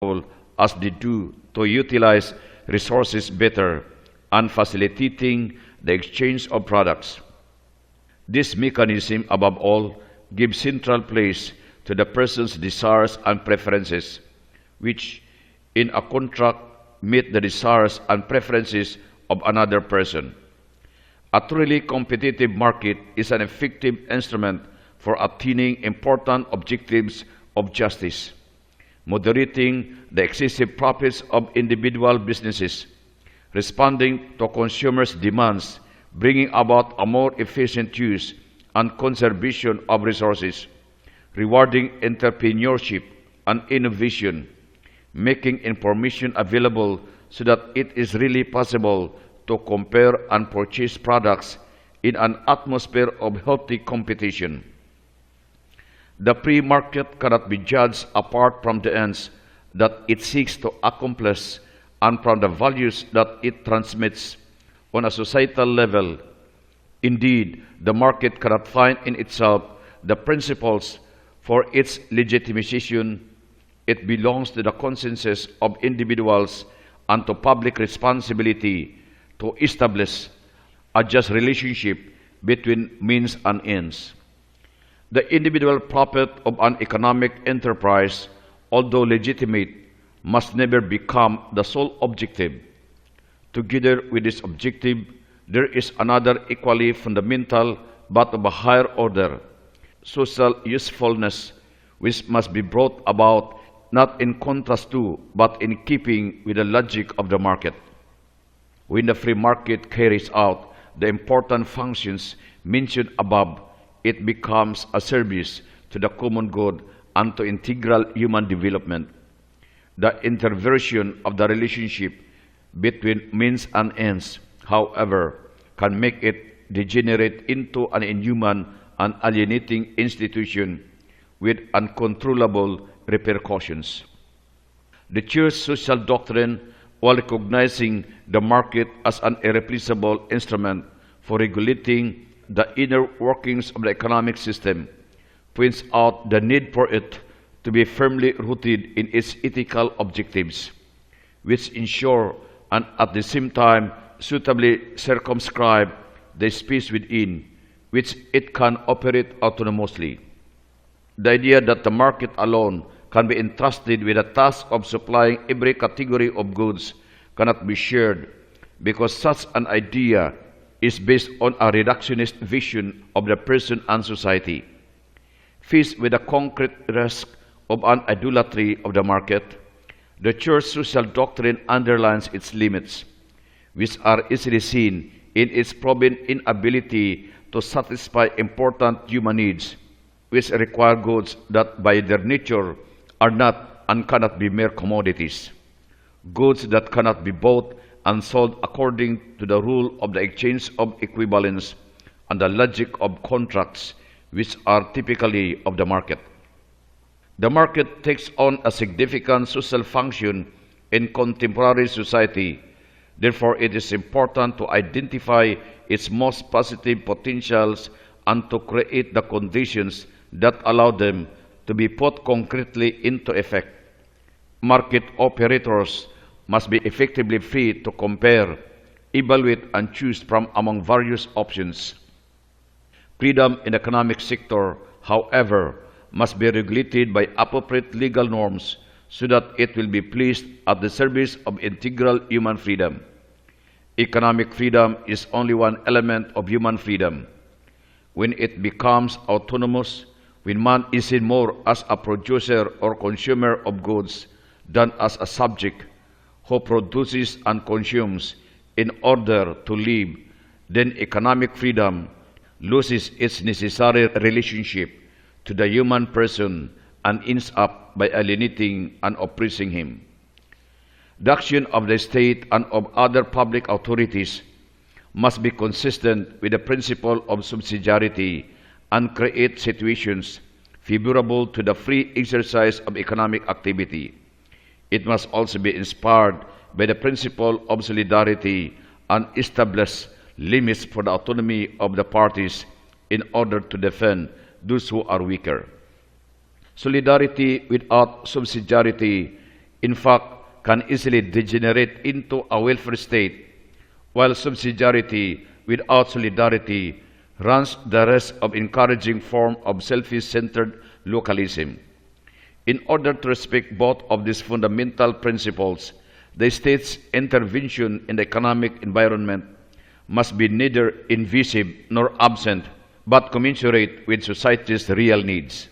role as they do to utilize resources better and facilitating the exchange of products. This mechanism, above all, gives central place to the person's desires and preferences, which in a contract meet the desires and preferences of another person. A truly competitive market is an effective instrument for attaining important objectives of justice, moderating the excessive profits of individual businesses, responding to consumers' demands, bringing about a more efficient use and conservation of resources, rewarding entrepreneurship and innovation, making information available so that it is really possible to compare and purchase products in an atmosphere of healthy competition. The free market cannot be judged apart from the ends that it seeks to accomplish and from the values that it transmits on a societal level. Indeed, the market cannot find in itself the principles for its legitimization. It belongs to the consciences of individuals and to public responsibility to establish a just relationship between means and ends. The individual profit of an economic enterprise, although legitimate, must never become the sole objective. Together with this objective, there is another equally fundamental but of a higher order, social usefulness, which must be brought about not in contrast to, but in keeping with the logic of the market. When the free market carries out the important functions mentioned above, it becomes a service to the common good and to integral human development. The introversion of the relationship between means and ends, however, can make it degenerate into an inhuman and alienating institution with uncontrollable repercussions. The Church's social doctrine, while recognizing the market as an irreplaceable instrument for regulating the inner workings of the economic system, points out the need for it to be firmly rooted in its ethical objectives, which ensure and at the same time suitably circumscribe the space within which it can operate autonomously. The idea that the market alone can be entrusted with the task of supplying every category of goods cannot be shared, because such an idea is based on a reductionist vision of the person and society. Faced with the concrete risk of an idolatry of the market, the Church's social doctrine underlines its limits, which are easily seen in its proven inability to satisfy important human needs, which require goods that by their nature are not and cannot be mere commodities, goods that cannot be bought and sold according to the rule of the exchange of equivalence and the logic of contracts, which are typically of the market. The market takes on a significant social function in contemporary society. Therefore, it is important to identify its most positive potentials and to create the conditions that allow them to be put concretely into effect. Market operators must be effectively free to compare, evaluate, and choose from among various options. Freedom in the economic sector, however, must be regulated by appropriate legal norms so that it will be placed at the service of integral human freedom. Economic freedom is only one element of human freedom. When it becomes autonomous, when man is seen more as a producer or consumer of goods than as a subject who produces and consumes in order to live, then economic freedom loses its necessary relationship to the human person and ends up by alienating and oppressing him. The action of the state and of other public authorities must be consistent with the principle of subsidiarity and create situations favorable to the free exercise of economic activity. It must also be inspired by the principle of solidarity and establish limits for the autonomy of the parties in order to defend those who are weaker. Solidarity without subsidiarity in fact, can easily degenerate into a welfare state, while subsidiarity without solidarity runs the risk of encouraging form of selfish-centered localism. In order to respect both of these fundamental principles, the state's intervention in the economic environment must be neither invasive nor absent, but commensurate with society's real needs.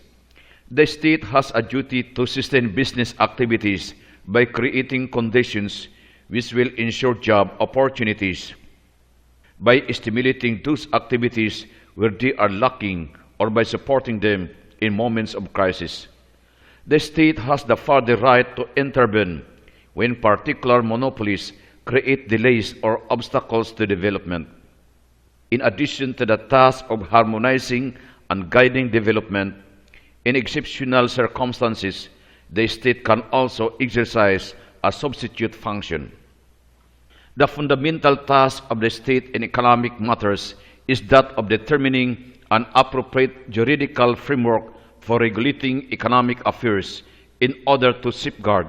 The state has a duty to sustain business activities by creating conditions which will ensure job opportunities, by stimulating those activities where they are lacking, or by supporting them in moments of crisis. The state has the further right to intervene when particular monopolies create delays or obstacles to development. In addition to the task of harmonizing and guiding development, in exceptional circumstances, the state can also exercise a substitute function. The fundamental task of the state in economic matters is that of determining an appropriate juridical framework for regulating economic affairs in order to safeguard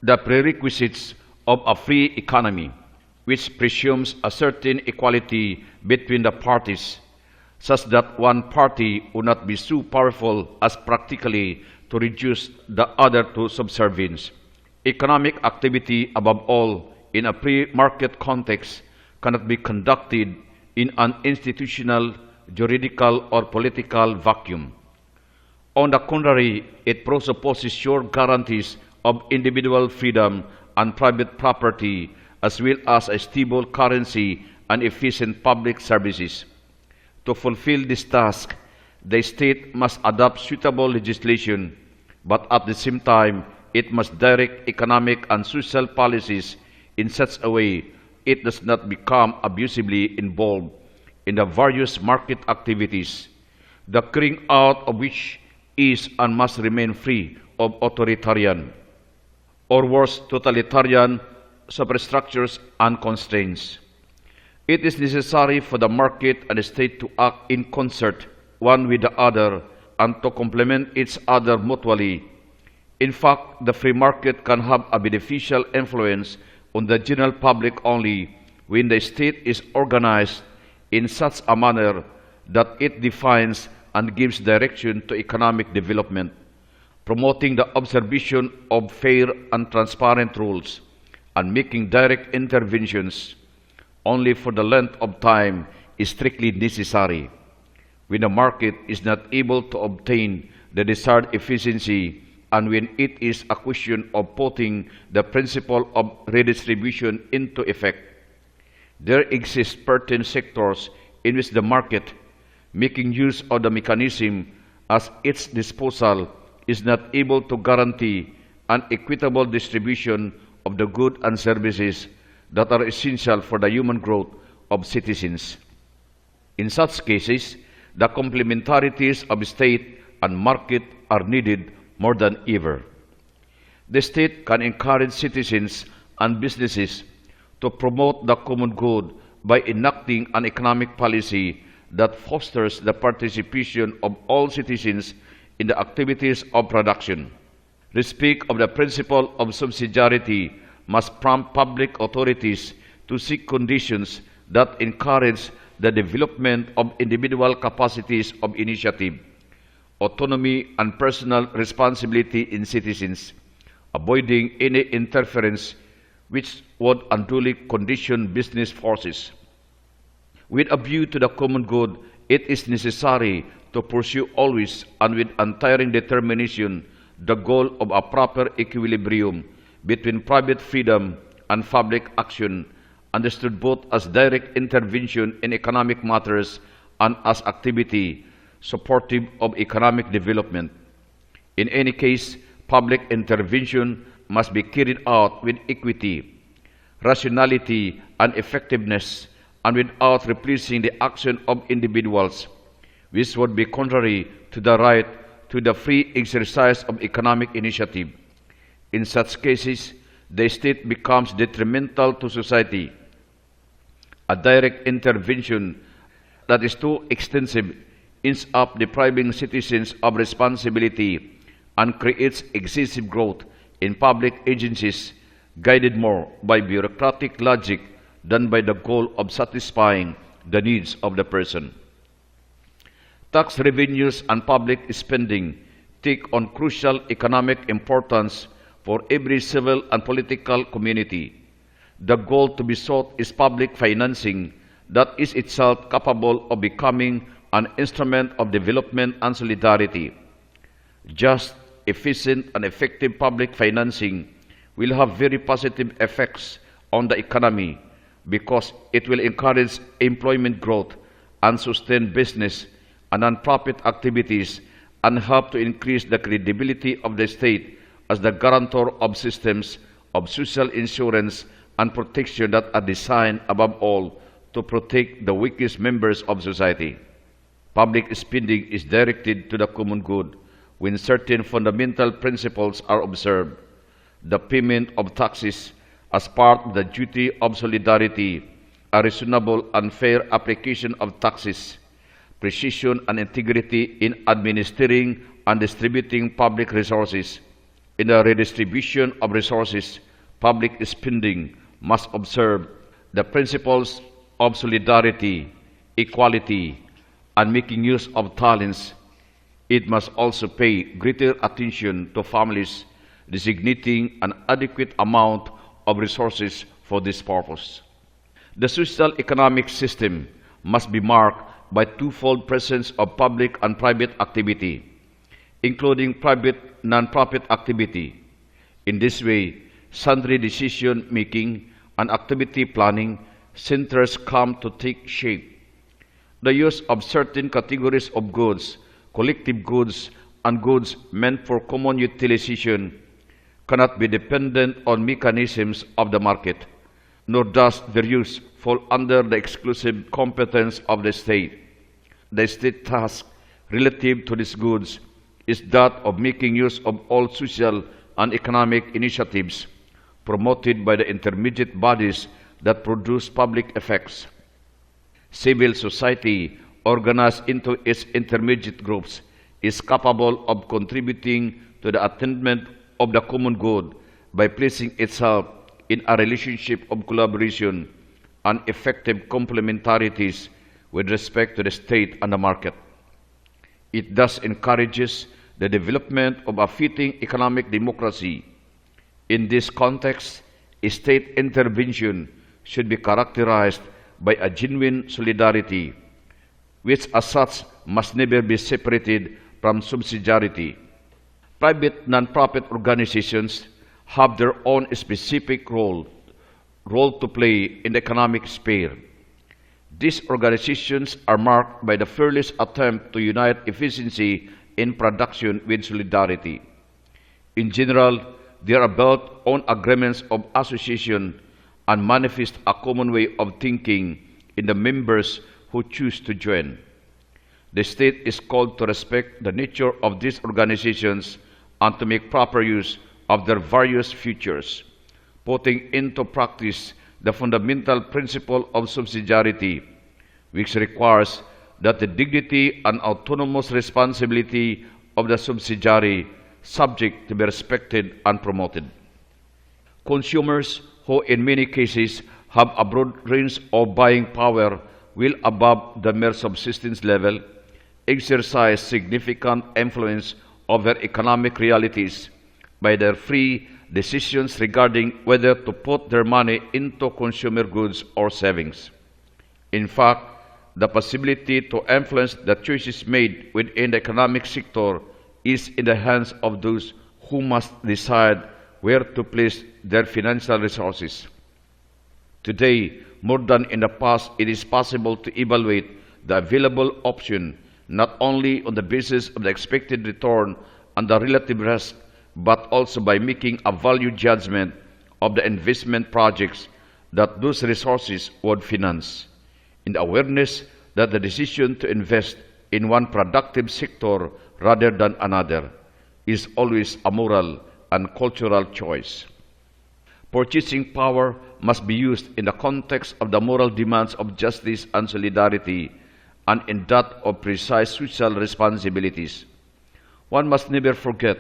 the prerequisites of a free economy, which presumes a certain equality between the parties, such that one party would not be so powerful as practically to reduce the other to subservience. Economic activity, above all, in a pre-market context, cannot be conducted in an institutional, juridical, or political vacuum. On the contrary, it presupposes sure guarantees of individual freedom and private property, as well as a stable currency and efficient public services. To fulfill this task, the state must adopt suitable legislation, but at the same time, it must direct economic and social policies in such a way it does not become abusively involved in the various market activities, the carrying out of which is and must remain free of authoritarian, or worse, totalitarian superstructures and constraints. It is necessary for the market and the state to act in concert one with the other and to complement each other mutually. In fact, the free market can have a beneficial influence on the general public only when the state is organized in such a manner that it defines and gives direction to economic development, promoting the observation of fair and transparent rules, and making direct interventions only for the length of time is strictly necessary. When the market is not able to obtain the desired efficiency, and when it is a question of putting the principle of redistribution into effect, there exist certain sectors in which the market, making use of the mechanism at its disposal, is not able to guarantee an equitable distribution of the goods and services that are essential for the human growth of citizens. In such cases, the complementarities of state and market are needed more than ever. The state can encourage citizens and businesses to promote the common good by enacting an economic policy that fosters the participation of all citizens in the activities of production. Respect of the principle of subsidiarity must prompt public authorities to seek conditions that encourage the development of individual capacities of initiative, autonomy, and personal responsibility in citizens, avoiding any interference which would unduly condition business forces. With a view to the common good, it is necessary to pursue always and with untiring determination the goal of a proper equilibrium between private freedom and public action, understood both as direct intervention in economic matters and as activity supportive of economic development. In any case, public intervention must be carried out with equity, rationality, and effectiveness, and without replacing the action of individuals, which would be contrary to the right to the free exercise of economic initiative. In such cases, the state becomes detrimental to society. A direct intervention that is too extensive ends up depriving citizens of responsibility and creates excessive growth in public agencies guided more by bureaucratic logic than by the goal of satisfying the needs of the person. Tax revenues and public spending take on crucial economic importance for every civil and political community. The goal to be sought is public financing that is itself capable of becoming an instrument of development and solidarity. Just, efficient, and effective public financing will have very positive effects on the economy because it will encourage employment growth and sustain business and non-profit activities and help to increase the credibility of the state as the guarantor of systems of social insurance and protection that are designed above all to protect the weakest members of society. Public spending is directed to the common good when certain fundamental principles are observed. The payment of taxes as part of the duty of solidarity, a reasonable and fair application of taxes, precision and integrity in administering and distributing public resources. In the redistribution of resources, public spending must observe the principles of solidarity, equality, and making use of talents. It must also pay greater attention to families, designating an adequate amount of resources for this purpose. The social economic system must be marked by twofold presence of public and private activity, including private non-profit activity. In this way, sundry decision-making and activity planning centers come to take shape. The use of certain categories of goods, collective goods, and goods meant for common utilization cannot be dependent on mechanisms of the market, nor does their use fall under the exclusive competence of the state. The state task relative to these goods is that of making use of all social and economic initiatives promoted by the intermediate bodies that produce public effects. Civil society, organized into its intermediate groups, is capable of contributing to the attainment of the common good by placing itself in a relationship of collaboration and effective complementarities with respect to the state and the market. It thus encourages the development of a fitting economic democracy. In this context, state intervention should be characterized by a genuine solidarity, which as such must never be separated from subsidiarity. Private non-profit organizations have their own specific role to play in the economic sphere. These organizations are marked by the fearless attempt to unite efficiency in production with solidarity. In general, they are built on agreements of association and manifest a common way of thinking in the members who choose to join. The state is called to respect the nature of these organizations and to make proper use of their various features, putting into practice the fundamental principle of subsidiarity, which requires that the dignity and autonomous responsibility of the subsidiary subject to be respected and promoted. Consumers, who in many cases have a broad range of buying power well above the mere subsistence level, exercise significant influence over economic realities by their free decisions regarding whether to put their money into consumer goods or savings. In fact, the possibility to influence the choices made within the economic sector is in the hands of those who must decide where to place their financial resources. Today, more than in the past, it is possible to evaluate the available option not only on the basis of the expected return and the relative risk, but also by making a value judgment of the investment projects that those resources would finance, in the awareness that the decision to invest in one productive sector rather than another is always a moral and cultural choice. Purchasing power must be used in the context of the moral demands of justice and solidarity, and in that of precise social responsibilities. One must never forget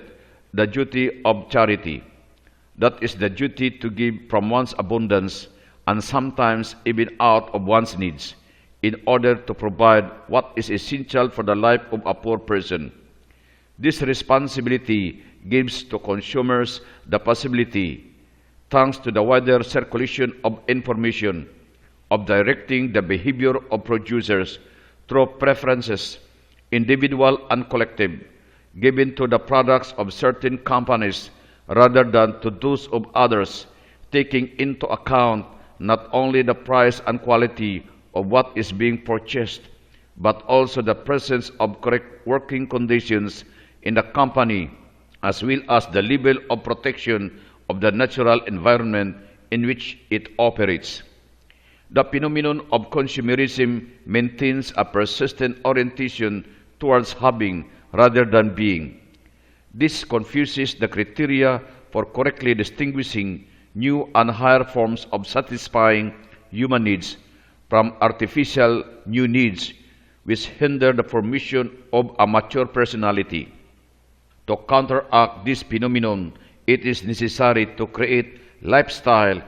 the duty of charity. that is the duty to give from one's abundance and sometimes even out of one's needs in order to provide what is essential for the life of a poor person. This responsibility gives to consumers the possibility, thanks to the wider circulation of information, of directing the behavior of producers through preferences, individual and collective, given to the products of certain companies rather than to those of others, taking into account not only the price and quality of what is being purchased, but also the presence of correct working conditions in the company, as well as the level of protection of the natural environment in which it operates. The phenomenon of consumerism maintains a persistent orientation towards having rather than being. This confuses the criteria for correctly distinguishing new and higher forms of satisfying human needs from artificial new needs which hinder the formation of a mature personality. To counteract this phenomenon, it is necessary to create lifestyle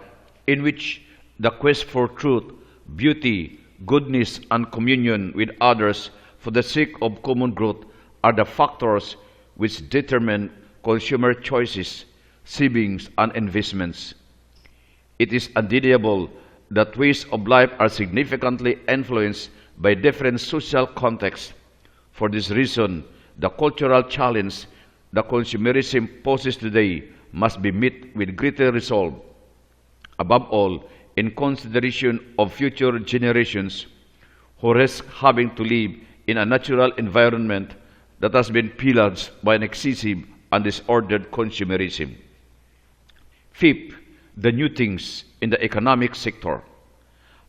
in which the quest for truth, beauty, goodness, and communion with others for the sake of common growth are the factors which determine consumer choices, savings, and investments. It is undeniable that ways of life are significantly influenced by different social contexts. For this reason, the cultural challenge the consumerism poses today must be met with greater resolve. Above all, in consideration of future generations who risk having to live in a natural environment that has been pillaged by an excessive and disordered consumerism. Fifth, the new things in the economic sector.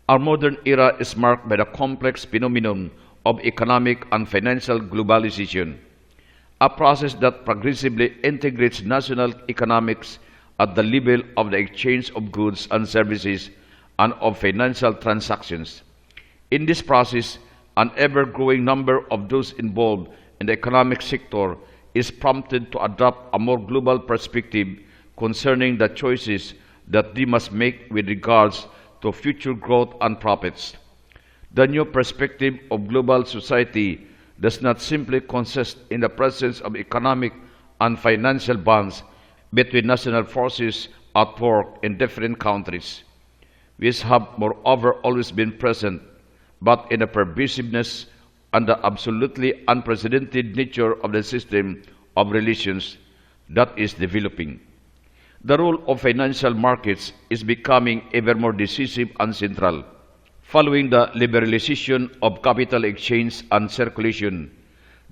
Our modern era is marked by the complex phenomenon of economic and financial globalization, a process that progressively integrates national economics at the level of the exchange of goods and services and of financial transactions. In this process, an ever-growing number of those involved in the economic sector is prompted to adopt a more global perspective concerning the choices that they must make with regards to future growth and profits. The new perspective of global society does not simply consist in the presence of economic and financial bonds between national forces at work in different countries, which have moreover always been present, but in the pervasiveness and the absolutely unprecedented nature of the system of relations that is developing. The role of financial markets is becoming ever more decisive and central. Following the liberalization of capital exchange and circulation,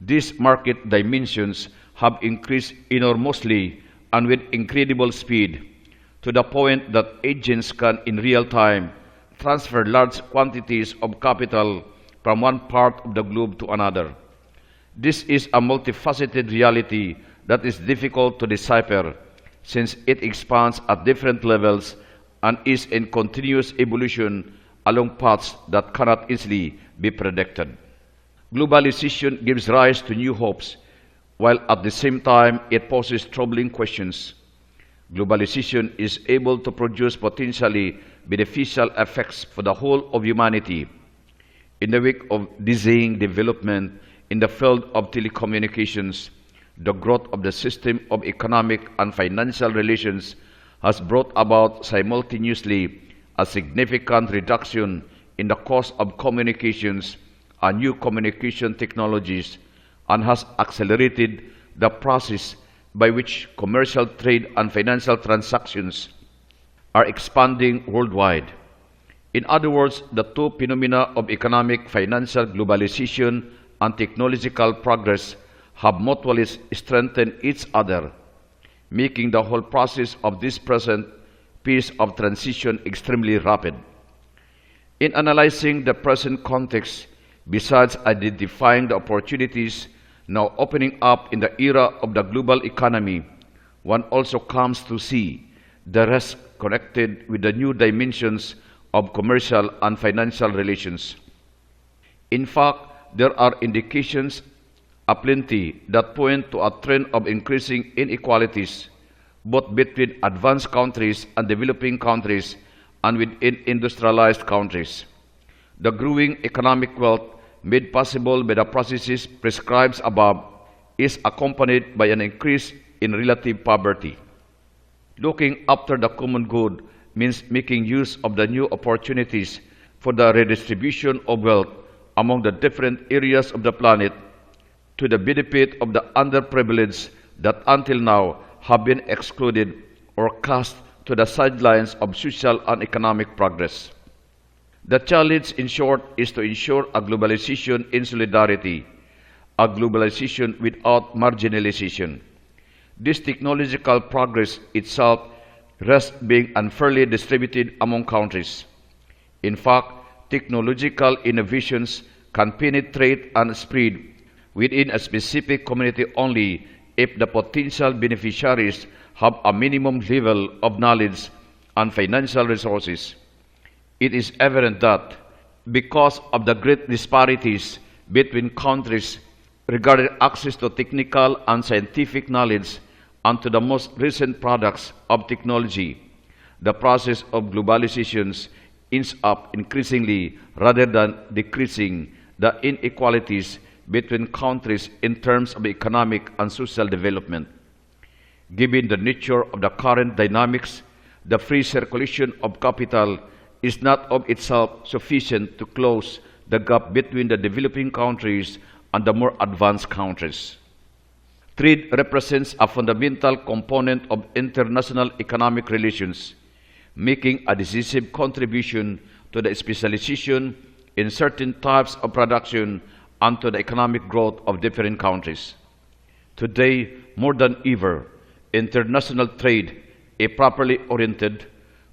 these market dimensions have increased enormously and with incredible speed, to the point that agents can in real time transfer large quantities of capital from one part of the globe to another. This is a multifaceted reality that is difficult to decipher since it expands at different levels and is in continuous evolution along paths that cannot easily be predicted. Globalization gives rise to new hopes, while at the same time it poses troubling questions. Globalization is able to produce potentially beneficial effects for the whole of humanity. In the wake of dizzying development in the field of telecommunications, the growth of the system of economic and financial relations has brought about simultaneously a significant reduction in the cost of communications and new communication technologies, and has accelerated the process by which commercial trade and financial transactions are expanding worldwide. In other words, the two phenomena of economic financial globalization and technological progress have mutually strengthened each other, making the whole process of this present phase of transition extremely rapid. In analyzing the present context, besides identifying the opportunities now opening up in the era of the global economy, one also comes to see the rest connected with the new dimensions of commercial and financial relations. In fact, there are indications aplenty that point to a trend of increasing inequalities, both between advanced countries and developing countries and within industrialized countries. The growing economic wealth made possible by the processes prescribed above is accompanied by an increase in relative poverty. Looking after the common good means making use of the new opportunities for the redistribution of wealth among the different areas of the planet to the benefit of the underprivileged that until now have been excluded or cast to the sidelines of social and economic progress. The challenge, in short, is to ensure a globalization in solidarity, a globalization without marginalization. This technological progress itself risks being unfairly distributed among countries. In fact, technological innovations can penetrate and spread within a specific community only if the potential beneficiaries have a minimum level of knowledge and financial resources. It is evident that because of the great disparities between countries regarding access to technical and scientific knowledge and to the most recent products of technology, the process of globalization ends up increasingly rather than decreasing the inequalities between countries in terms of economic and social development. Given the nature of the current dynamics, the free circulation of capital is not of itself sufficient to close the gap between the developing countries and the more advanced countries. Trade represents a fundamental component of international economic relations, making a decisive contribution to the specialization in certain types of production and to the economic growth of different countries. Today, more than ever, international trade, if properly oriented,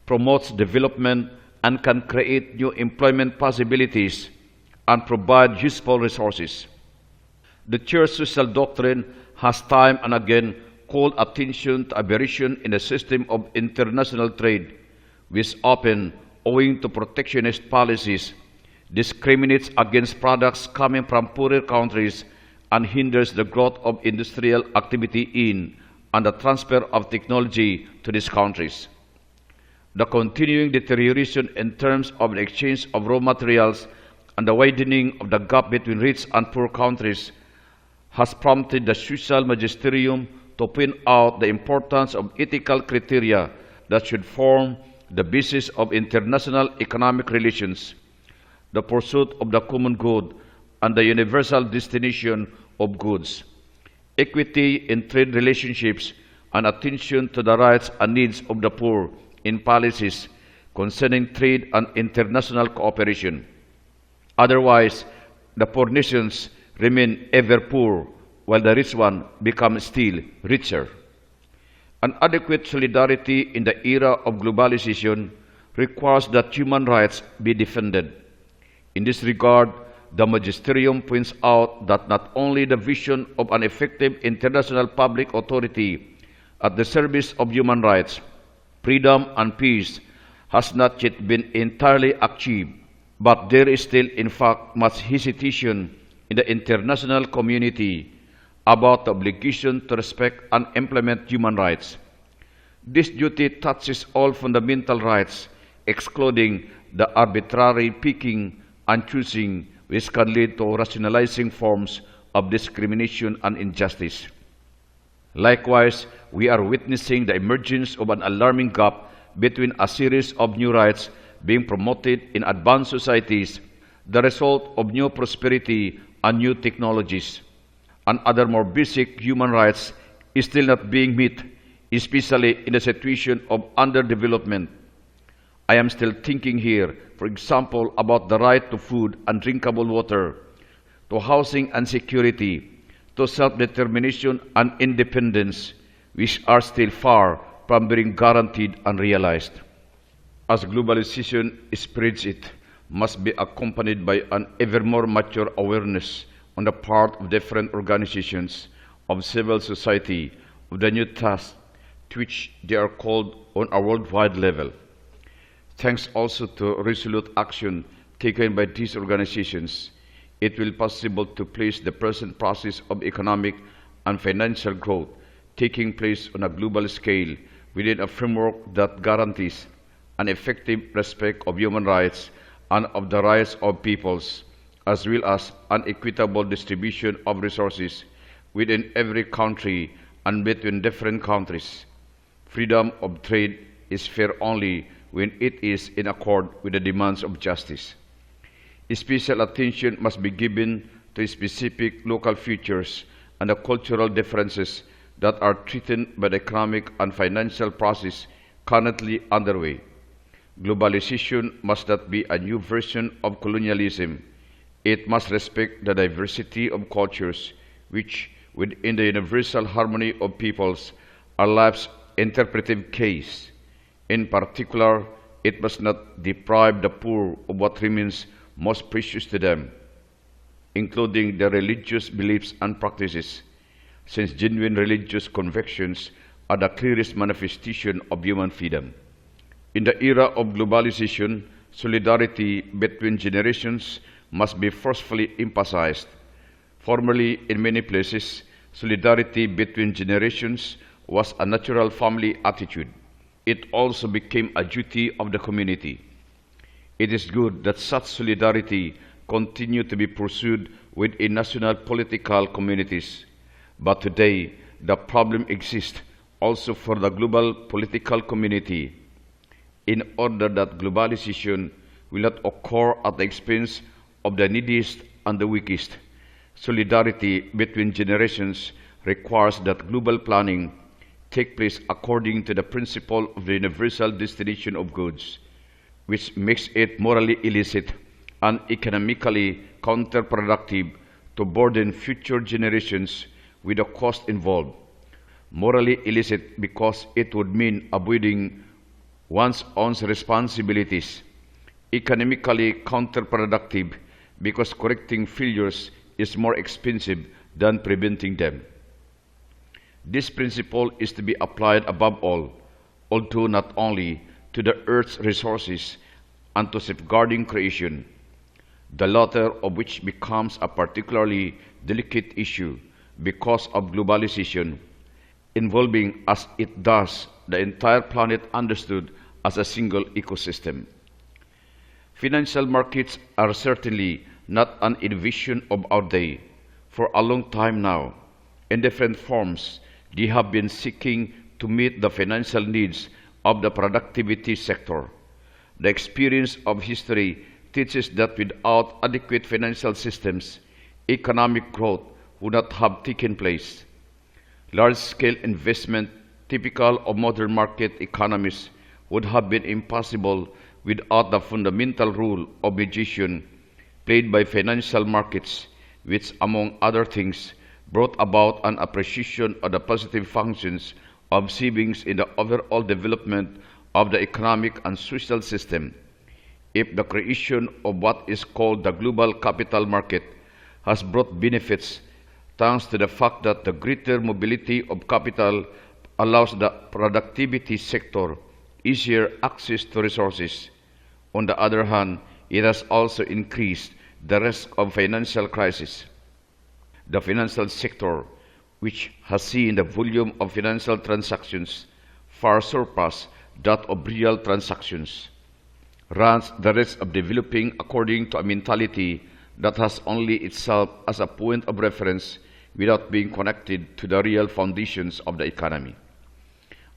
promotes development and can create new employment possibilities and provide useful resources. The Church social doctrine has time and again called attention to aberration in the system of international trade, which often, owing to protectionist policies, discriminates against products coming from poorer countries and hinders the growth of industrial activity in and the transfer of technology to these countries. The continuing deterioration in terms of the exchange of raw materials and the widening of the gap between rich and poor countries has prompted the social magisterium to point out the importance of ethical criteria that should form the basis of international economic relations, the pursuit of the common good, and the universal destination of goods, equity in trade relationships, and attention to the rights and needs of the poor in policies concerning trade and international cooperation. Otherwise, the poor nations remain ever poor, while the rich ones become still richer. An adequate solidarity in the era of globalization requires that human rights be defended. In this regard, the Magisterium points out that not only the vision of an effective international public authority at the service of human rights, freedom and peace has not yet been entirely achieved, but there is still in fact much hesitation in the international community about the obligation to respect and implement human rights. This duty touches all fundamental rights, excluding the arbitrary picking and choosing which can lead to rationalizing forms of discrimination and injustice. Likewise, we are witnessing the emergence of an alarming gap between a series of new rights being promoted in advanced societies, the result of new prosperity and new technologies, and other more basic human rights is still not being met, especially in a situation of underdevelopment. I am still thinking here, for example, about the right to food and drinkable water, to housing and security, to self-determination and independence, which are still far from being guaranteed and realized. As globalization spreads, it must be accompanied by an ever more mature awareness on the part of different organizations of civil society of the new tasks to which they are called on a worldwide level. Thanks also to resolute action taken by these organizations, it will be possible to place the present process of economic and financial growth taking place on a global scale within a framework that guarantees an effective respect of human rights and of the rights of peoples, as well as an equitable distribution of resources within every country and between different countries. Freedom of trade is fair only when it is in accord with the demands of justice. Special attention must be given to specific local features and the cultural differences that are threatened by the economic and financial process currently underway. Globalization must not be a new version of colonialism. It must respect the diversity of cultures, which, within the universal harmony of peoples, are life's interpretive case. In particular, it must not deprive the poor of what remains most precious to them, including their religious beliefs and practices, since genuine religious convictions are the clearest manifestation of human freedom. In the era of globalization, solidarity between generations must be forcefully emphasized. Formerly, in many places, solidarity between generations was a natural family attitude. It also became a duty of the community. It is good that such solidarity continue to be pursued within national political communities. But today, the problem exists also for the global political community. In order that globalization will not occur at the expense of the neediest and the weakest, solidarity between generations requires that global planning take place according to the principle of the universal distribution of goods, which makes it morally illicit and economically counterproductive to burden future generations with the cost involved. Morally illicit because it would mean avoiding one's own responsibilities. Economically counterproductive because correcting failures is more expensive than preventing them. This principle is to be applied above all, although not only to the earth's resources and to safeguarding creation, the latter of which becomes a particularly delicate issue because of globalization, involving as it does the entire planet understood as a single ecosystem. Financial markets are certainly not an invention of our day. For a long time now, in different forms, they have been seeking to meet the financial needs of the productivity sector. The experience of history teaches that without adequate financial systems, economic growth would not have taken place. Large-scale investment, typical of modern market economies, would have been impossible without the fundamental role of mediation played by financial markets, which, among other things, brought about an appreciation of the positive functions of savings in the overall development of the economic and social system. If the creation of what is called the global capital market has brought benefits thanks to the fact that the greater mobility of capital allows the productivity sector easier access to resources, on the other hand, it has also increased the risk of financial crisis. The financial sector, which has seen the volume of financial transactions far surpass that of real transactions, runs the risk of developing according to a mentality that has only itself as a point of reference without being connected to the real foundations of the economy.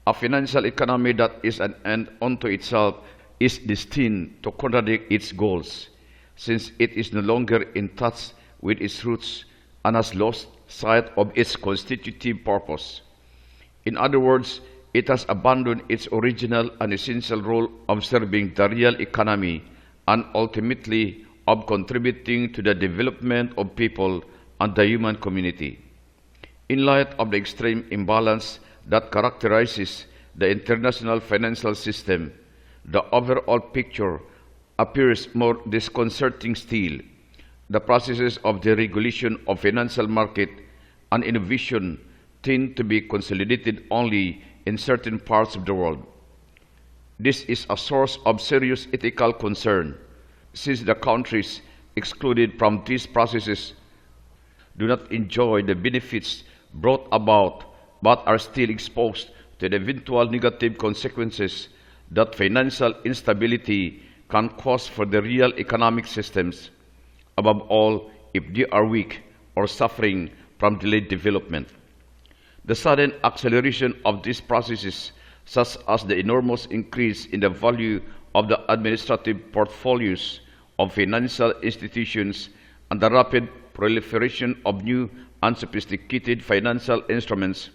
A financial economy that is an end unto itself is destined to contradict its goals, since it is no longer in touch with its roots and has lost sight of its constitutive purpose. In other words, it has abandoned its original and essential role of serving the real economy and ultimately of contributing to the development of people and the human community. In light of the extreme imbalance that characterizes the international financial system, the overall picture appears more disconcerting still. The processes of deregulation of financial market and innovation tend to be consolidated only in certain parts of the world. This is a source of serious ethical concern, since the countries excluded from these processes do not enjoy the benefits brought about but are still exposed to the eventual negative consequences that financial instability can cause for the real economic systems, above all if they are weak or suffering from delayed development. The sudden acceleration of these processes, such as the enormous increase in the value of the administrative portfolios of financial institutions and the rapid proliferation of new and sophisticated financial instruments,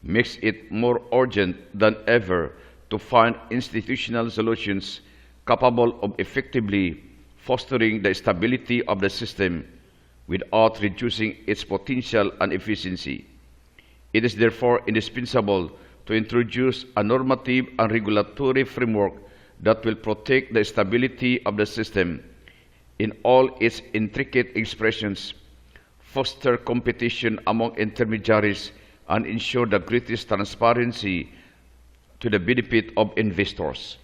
makes it more urgent than ever to find institutional solutions capable of effectively fostering the stability of the system without reducing its potential and efficiency. It is therefore indispensable to introduce a normative and regulatory framework that will protect the stability of the system in all its intricate expressions, foster competition among intermediaries, and ensure the greatest transparency to the benefit of investors.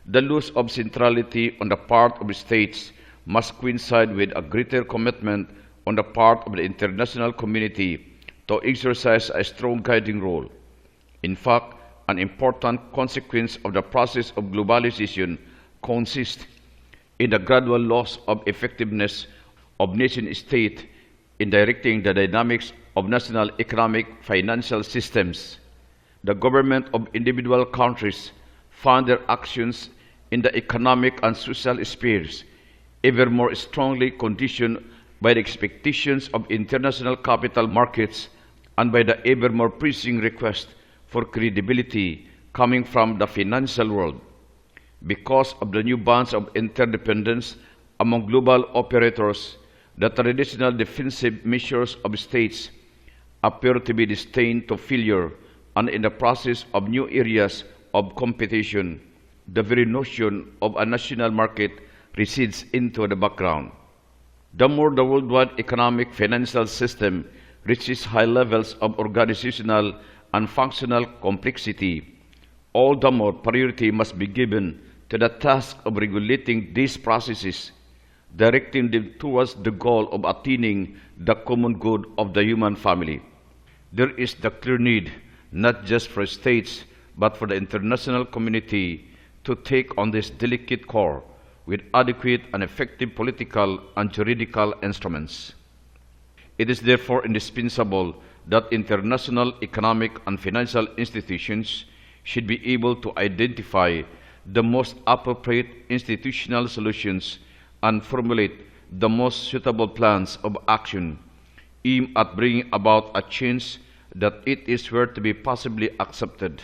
The loss of centrality on the part of the states must coincide with a greater commitment on the part of the international community to exercise a strong guiding role. In fact, an important consequence of the process of globalization consists in the gradual loss of effectiveness of nation-state in directing the dynamics of national economic financial systems. The government of individual countries find their actions in the economic and social spheres ever more strongly conditioned by the expectations of international capital markets and by the ever more pressing request for credibility coming from the financial world. Because of the new bonds of interdependence among global operators, the traditional defensive measures of states appear to be destined to failure, and in the process of new areas of competition, the very notion of a national market recedes into the background. The more the worldwide economic financial system reaches high levels of organizational and functional complexity, all the more priority must be given to the task of regulating these processes, directing them towards the goal of attaining the common good of the human family. There is the clear need, not just for states, but for the international community to take on this delicate core with adequate and effective political and juridical instruments. It is therefore indispensable that international economic and financial institutions should be able to identify the most appropriate institutional solutions and formulate the most suitable plans of action aimed at bringing about a change that it is were to be possibly accepted,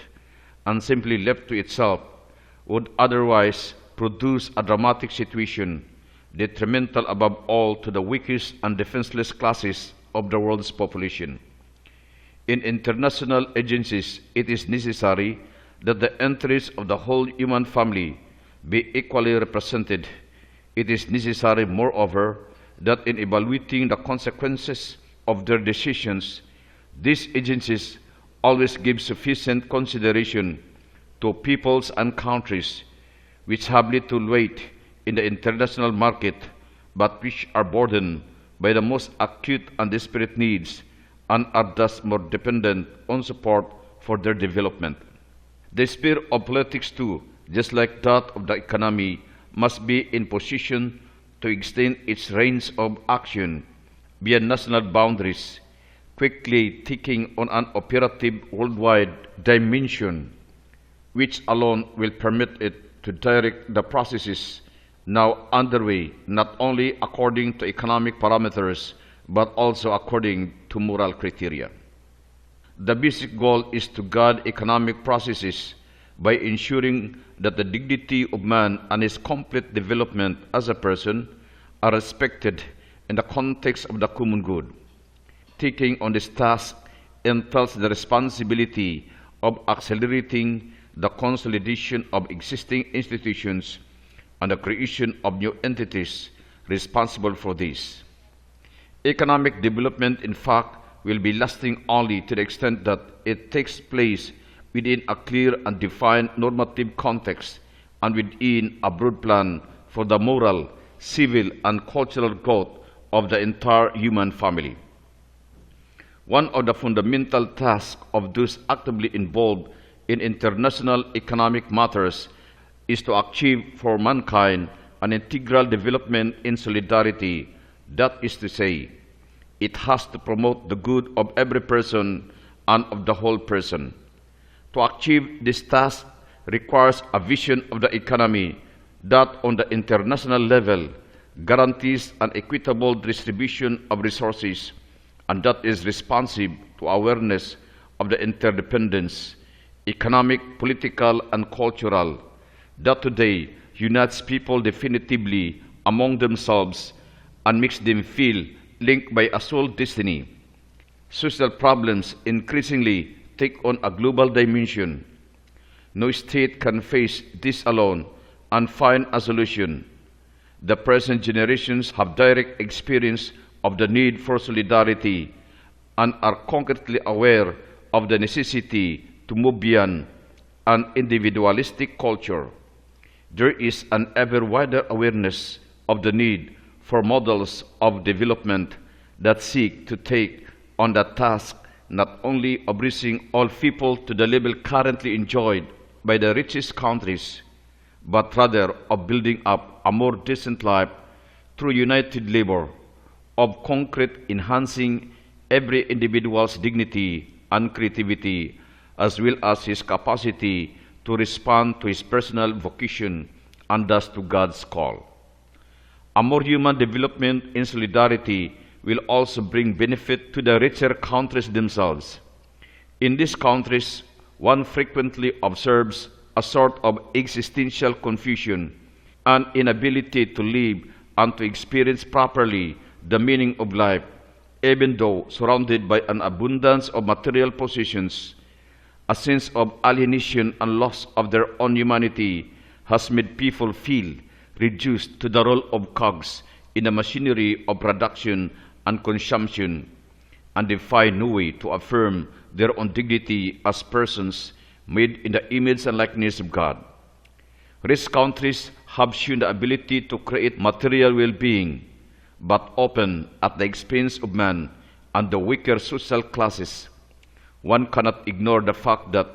and simply left to itself would otherwise produce a dramatic situation detrimental above all to the weakest and defenseless classes of the world's population. In international agencies, it is necessary that the interests of the whole human family be equally represented. It is necessary, moreover, that in evaluating the consequences of their decisions, these agencies always give sufficient consideration to peoples and countries which have little weight in the international market, but which are burdened by the most acute and desperate needs and are thus more dependent on support for their development. The sphere of politics too, just like that of the economy, must be in position to extend its range of action beyond national boundaries, quickly taking on an operative worldwide dimension, which alone will permit it to direct the processes now underway, not only according to economic parameters, but also according to moral criteria. The basic goal is to guide economic processes by ensuring that the dignity of man and his complete development as a person are respected in the context of the common good. Taking on this task entails the responsibility of accelerating the consolidation of existing institutions and the creation of new entities responsible for this. Economic development, in fact, will be lasting only to the extent that it takes place within a clear and defined normative context and within a broad plan for the moral, civil, and cultural growth of the entire human family. One of the fundamental tasks of those actively involved in international economic matters is to achieve for mankind an integral development in solidarity. That is to say, it has to promote the good of every person and of the whole person. To achieve this task requires a vision of the economy that on the international level guarantees an equitable distribution of resources and that is responsive to awareness of the interdependence, economic, political, and cultural, that today unites people definitively among themselves and makes them feel linked by a soul destiny. Social problems increasingly take on a global dimension. No state can face this alone and find a solution. The present generations have direct experience of the need for solidarity and are concretely aware of the necessity to move beyond an individualistic culture. There is an ever wider awareness of the need for models of development that seek to take on the task not only of bringing all people to the level currently enjoyed by the richest countries, but rather of building up a more decent life through united labor, of concrete enhancing every individual's dignity and creativity, as well as his capacity to respond to his personal vocation and thus to God's call. A more human development in solidarity will also bring benefit to the richer countries themselves. In these countries, one frequently observes a sort of existential confusion, an inability to live and to experience properly the meaning of life, even though surrounded by an abundance of material possessions. A sense of alienation and loss of their own humanity has made people feel reduced to the role of cogs in the machinery of production and consumption, and they find no way to affirm their own dignity as persons made in the image and likeness of God. Rich countries have shown the ability to create material well-being, but often at the expense of man and the weaker social classes. One cannot ignore the fact that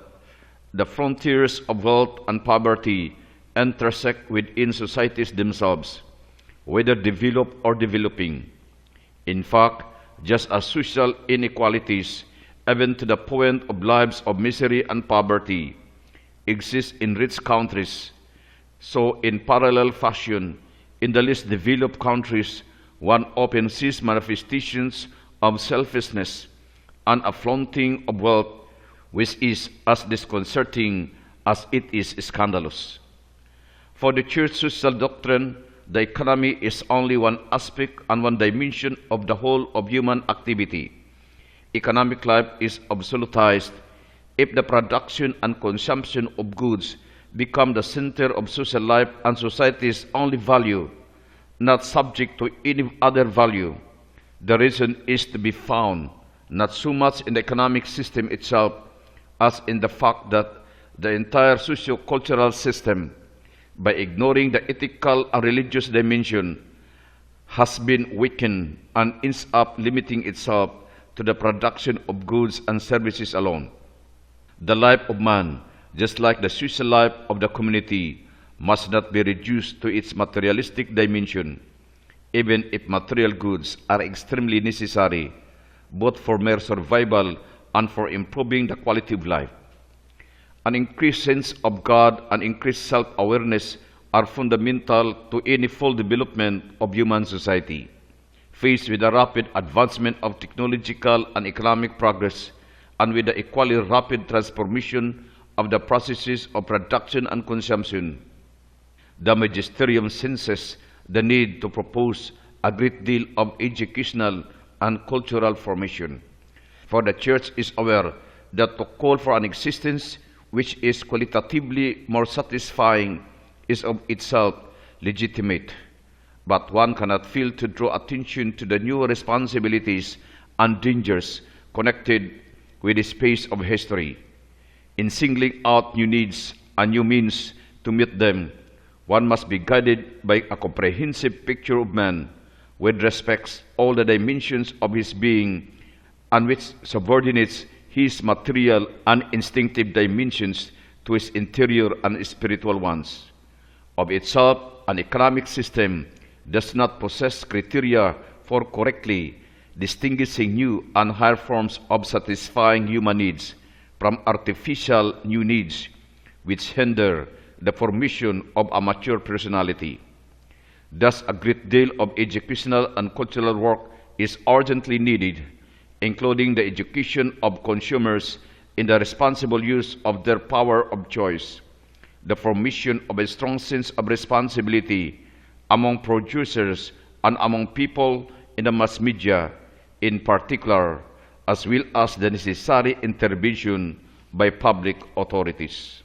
the frontiers of wealth and poverty intersect within societies themselves, whether developed or developing. In fact, just as social inequalities, even to the point of lives of misery and poverty, exist in rich countries, so in parallel fashion, in the least developed countries, one often sees manifestations of selfishness and a flaunting of wealth, which is as disconcerting as it is scandalous. For the church social doctrine, the economy is only one aspect and one dimension of the whole of human activity. Economic life is absolutized if the production and consumption of goods become the center of social life and society's only value, not subject to any other value. The reason is to be found not so much in the economic system itself as in the fact that the entire socio-cultural system, by ignoring the ethical and religious dimension, has been weakened and ends up limiting itself to the production of goods and services alone. The life of man, just like the social life of the community, must not be reduced to its materialistic dimension, even if material goods are extremely necessary, both for mere survival and for improving the quality of life. An increased sense of God and increased self-awareness are fundamental to any full development of human society. Faced with the rapid advancement of technological and economic progress, and with the equally rapid transformation of the processes of production and consumption, the magisterium senses the need to propose a great deal of educational and cultural formation. For the Church is aware that to call for an existence which is qualitatively more satisfying is of itself legitimate, but one cannot fail to draw attention to the new responsibilities and dangers connected with the space of history. In singling out new needs and new means to meet them, one must be guided by a comprehensive picture of man, which respects all the dimensions of his being and which subordinates his material and instinctive dimensions to his interior and spiritual ones. Of itself, an economic system does not possess criteria for correctly distinguishing new and higher forms of satisfying human needs from artificial new needs, which hinder the formation of a mature personality. Thus, a great deal of educational and cultural work is urgently needed, including the education of consumers in the responsible use of their power of choice, the formation of a strong sense of responsibility among producers and among people in the mass media in particular, as well as the necessary intervention by public authorities.